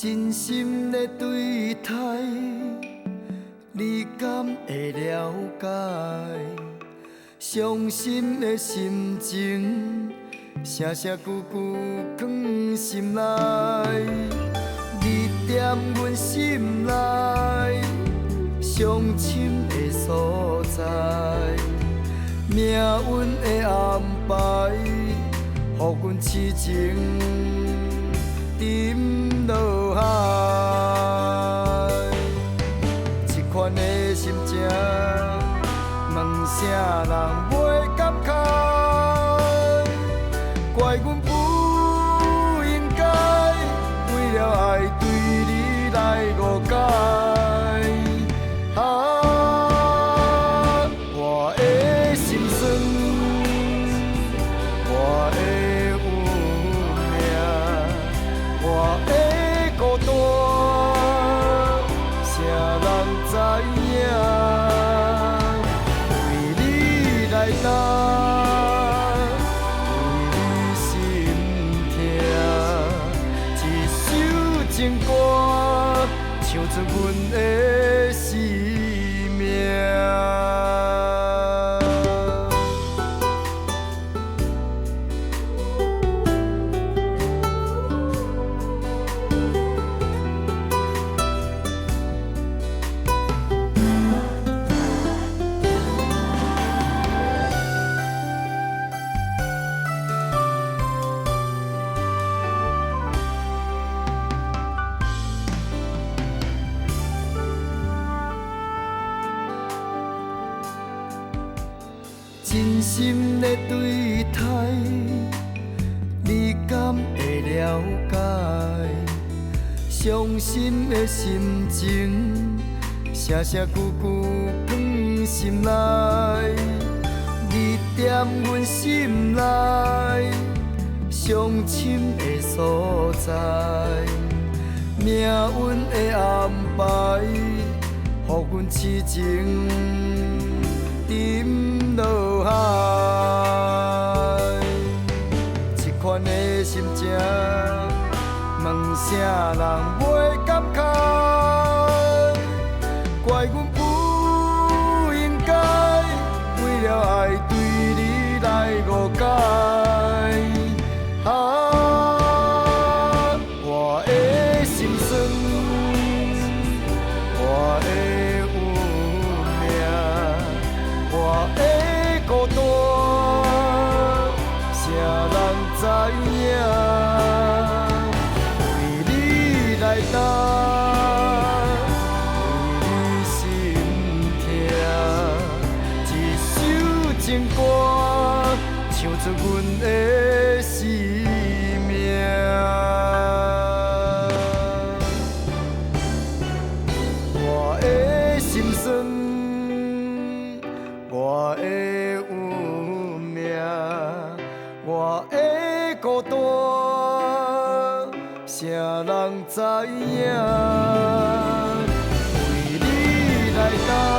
真心的对待，你敢会了解？伤心的心情，声声句句藏心内。你踮阮心内，伤深的所在。命运的安排，予阮痴情沉落海。这款的心情，问啥人袂感慨？怪阮不应该，为了爱对你来误解。我的心酸，我的有命，我的孤单，谁人知影？为你来担，为你心痛，一首情歌，唱出阮的生命。真心的对待，你敢会了解？伤心的心情，声声句句藏心内。你踮阮心内，伤深的所在。命运的安排，予阮痴情沉落海。这款的心情，问啥人袂感慨？怪阮不应该，为了爱对你来误解。我的心酸，我的有命，我的孤单，谁人知影？为你来担，为你心痛，一首情歌，唱出阮的生命。我的心酸，我的有命，我的孤单，谁人知影？为你来担。